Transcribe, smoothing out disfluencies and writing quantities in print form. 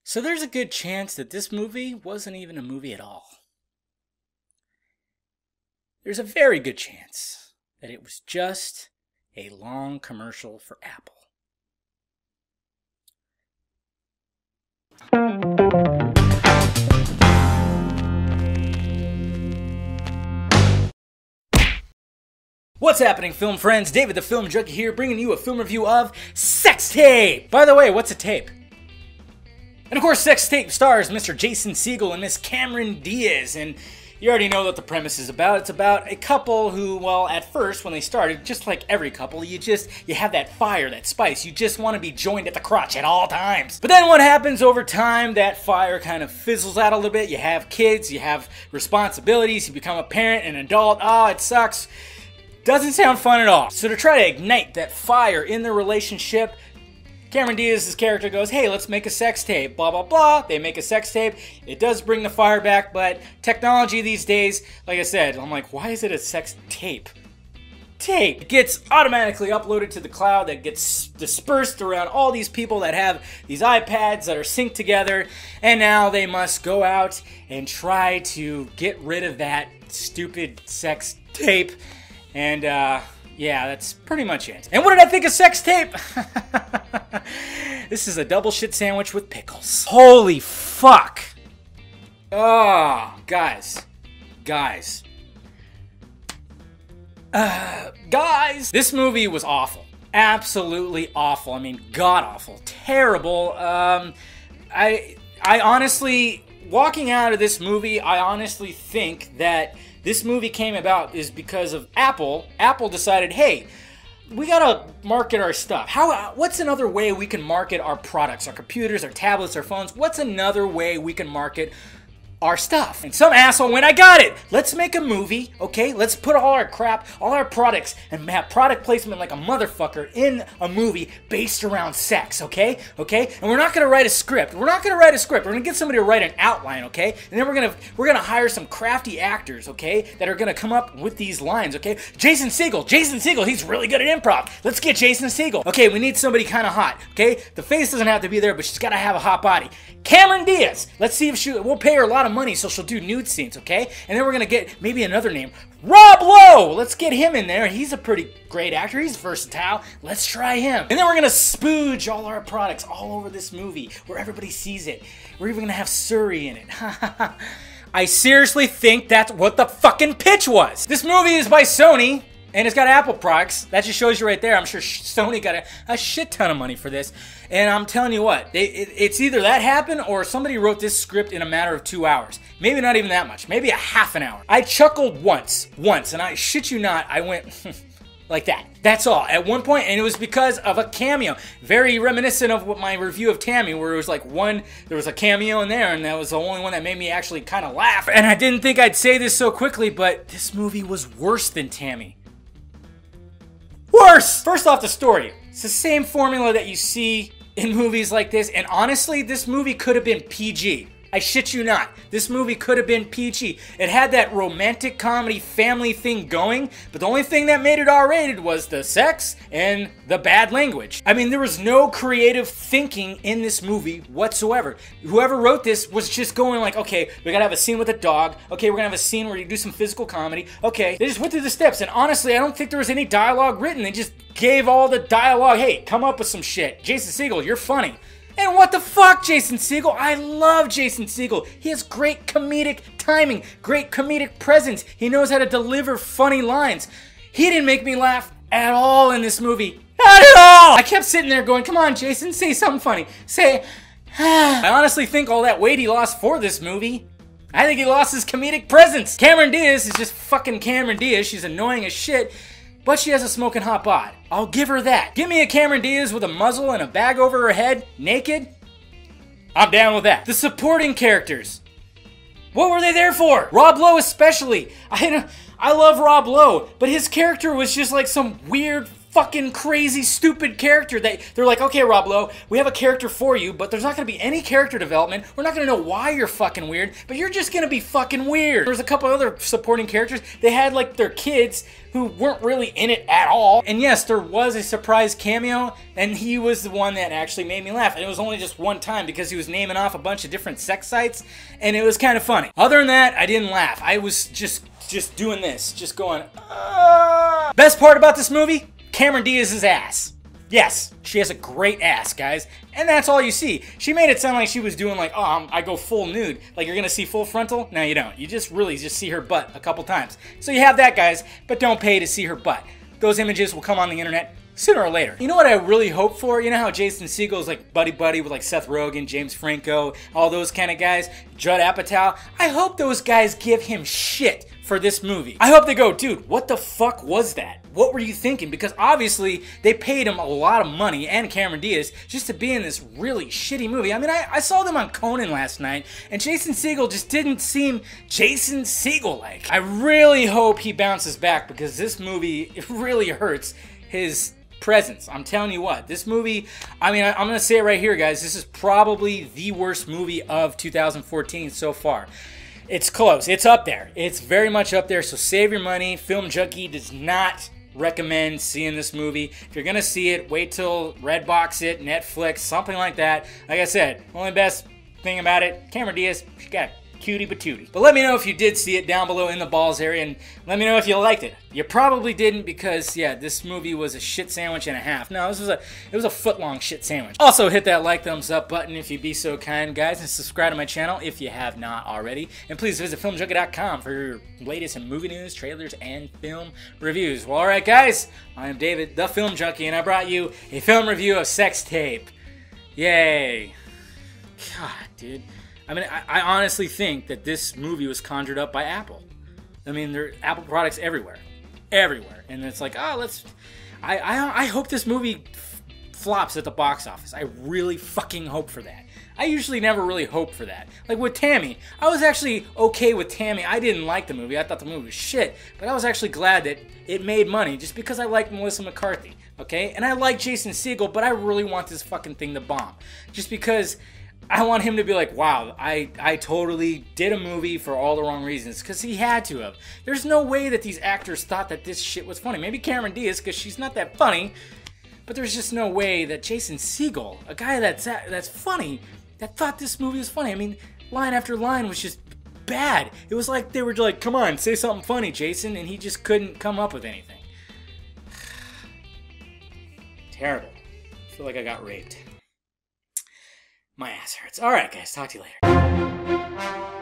So there's a good chance that this movie wasn't even a movie at all. There's a very good chance that it was just a long commercial for Apple. What's happening, film friends? David the Film Junkie here, bringing you a film review of Sex Tape! By the way, what's a tape? And of course, Sex Tape stars Mr. Jason Segel and Miss Cameron Diaz, and you already know what the premise is about. It's about a couple who, well, at first, when they started, just like every couple, you have that fire, that spice. You just want to be joined at the crotch at all times. But then what happens over time, that fire kind of fizzles out a little bit. You have kids, you have responsibilities, you become a parent, an adult. Oh, it sucks. Doesn't sound fun at all. So to try to ignite that fire in their relationship, Cameron Diaz's character goes, hey, let's make a sex tape, blah, blah, blah. They make a sex tape. It does bring the fire back, but technology these days, like I said, I'm like, why is it a sex tape? Tape. It gets automatically uploaded to the cloud that gets dispersed around all these people that have these iPads that are synced together, and now they must go out and try to get rid of that stupid sex tape. And, yeah, that's pretty much it. And what did I think of Sex Tape? This is a double shit sandwich with pickles. Holy fuck. Oh, guys. Guys. This movie was awful. Absolutely awful. I mean, god-awful. Terrible. I honestly, walking out of this movie, I honestly think that this movie came about is because of Apple. Apple decided, hey, we gotta market our stuff. What's another way we can market our products, our computers, our tablets, our phones? What's another way we can market our stuff? And some asshole went, I got it! Let's make a movie, okay? Let's put all our crap, all our products, and have product placement like a motherfucker in a movie based around sex, okay? Okay? And we're not gonna write a script. We're gonna get somebody to write an outline, okay? And then we're gonna hire some crafty actors, okay? That are gonna come up with these lines, okay? Jason Segel, he's really good at improv. Let's get Jason Segel. Okay, we need somebody kind of hot, okay? The face doesn't have to be there, but she's gotta have a hot body. Cameron Diaz. Let's see if we'll pay her a lot of money so she'll do nude scenes, okay? And then we're gonna get maybe another name. Rob Lowe! Let's get him in there. He's a pretty great actor. He's versatile. Let's try him. And then we're gonna spooge all our products all over this movie where everybody sees it. We're even gonna have Surrey in it. I seriously think that's what the fucking pitch was. This movie is by Sony, and it's got Apple products. That just shows you right there. I'm sure Sony got a shit ton of money for this. And I'm telling you what, it's either that happened or somebody wrote this script in a matter of 2 hours. Maybe not even that much. Maybe a half an hour. I chuckled once, and I shit you not, I went like that. That's all. At one point, and it was because of a cameo. Very reminiscent of what my review of Tammy, where it was like there was a cameo in there, and that was the only one that made me actually kind of laugh. And I didn't think I'd say this so quickly, but this movie was worse than Tammy. Worse! First off, the story. It's the same formula that you see in movies like this, and honestly, this movie could have been PG. I shit you not. This movie could have been PG. It had that romantic comedy family thing going, but the only thing that made it R-rated was the sex and the bad language. I mean, there was no creative thinking in this movie whatsoever. Whoever wrote this was just going like, okay, we gotta have a scene with a dog. Okay, we're gonna have a scene where you do some physical comedy. Okay, they just went through the steps, and honestly, I don't think there was any dialogue written. They just gave all the dialogue, hey, come up with some shit. Jason Segel, you're funny. And what the fuck, Jason Segel? I love Jason Segel. He has great comedic timing, great comedic presence. He knows how to deliver funny lines. He didn't make me laugh at all in this movie. Not at all! I kept sitting there going, come on, Jason, say something funny. Say, I honestly think all that weight he lost for this movie, I think he lost his comedic presence. Cameron Diaz is just fucking Cameron Diaz. She's annoying as shit. But she has a smoking hot bod. I'll give her that. Give me a Cameron Diaz with a muzzle and a bag over her head, naked. I'm down with that. The supporting characters. What were they there for? Rob Lowe especially. I love Rob Lowe, but his character was just like some weird fucking crazy, stupid character that they're like, okay, Rob Lowe, we have a character for you, but there's not going to be any character development. We're not going to know why you're fucking weird, but you're just going to be fucking weird. There's a couple other supporting characters. They had like their kids who weren't really in it at all. And yes, there was a surprise cameo, and he was the one that actually made me laugh. And it was only just one time because he was naming off a bunch of different sex sites, and it was kind of funny. Other than that, I didn't laugh. I was just doing this, just going, ah. Best part about this movie? Cameron Diaz's ass. Yes, she has a great ass, guys. And that's all you see. She made it sound like she was doing like, oh, I go full nude. Like you're gonna see full frontal? No, you don't. You just really just see her butt a couple times. So you have that, guys, but don't pay to see her butt. Those images will come on the internet sooner or later. You know what I really hope for? You know how Jason Segel is like buddy-buddy with like Seth Rogen, James Franco, all those kind of guys, Judd Apatow? I hope those guys give him shit for this movie. I hope they go, dude, what the fuck was that? What were you thinking? Because obviously they paid him a lot of money, and Cameron Diaz, just to be in this really shitty movie. I mean, I saw them on Conan last night, and Jason Segel just didn't seem Jason Segel-like. I really hope he bounces back, because this movie, it really hurts his presence. I'm telling you what, this movie, I mean, I'm gonna say it right here, guys, this is probably the worst movie of 2014 so far. It's close. It's up there. It's very much up there, so save your money. Film Junkie does not recommend seeing this movie. If you're gonna see it, wait till Redbox it, Netflix, something like that. Like I said, only best thing about it, Cameron Diaz, she got cutie patootie. But let me know if you did see it down below in the balls area, and let me know if you liked it. You probably didn't, because yeah, this movie was a shit sandwich and a half. No, it was a foot-long shit sandwich. Also, hit that like, thumbs up button if you'd be so kind, guys, and subscribe to my channel if you have not already. And please visit filmjunkie.com for your latest in movie news, trailers, and film reviews. Well, alright guys, I am David, the Film Junkie, and I brought you a film review of Sex Tape. Yay. God, dude. I mean, I honestly think that this movie was conjured up by Apple. I mean, there are Apple products everywhere. Everywhere. And it's like, oh, let's... I hope this movie flops at the box office. I really fucking hope for that. I usually never really hope for that. Like with Tammy, I was actually okay with Tammy. I didn't like the movie. I thought the movie was shit. But I was actually glad that it made money just because I like Melissa McCarthy. Okay? And I like Jason Segel, but I really want this fucking thing to bomb. Just because... I want him to be like, wow, I totally did a movie for all the wrong reasons, because he had to have. There's no way that these actors thought that this shit was funny. Maybe Cameron Diaz, because she's not that funny, but there's just no way that Jason Segel, a guy that's funny, that thought this movie was funny. I mean, line after line was just bad. It was like they were like, come on, say something funny, Jason, and he just couldn't come up with anything. Terrible. I feel like I got raped. My ass hurts. Alright, guys. Talk to you later.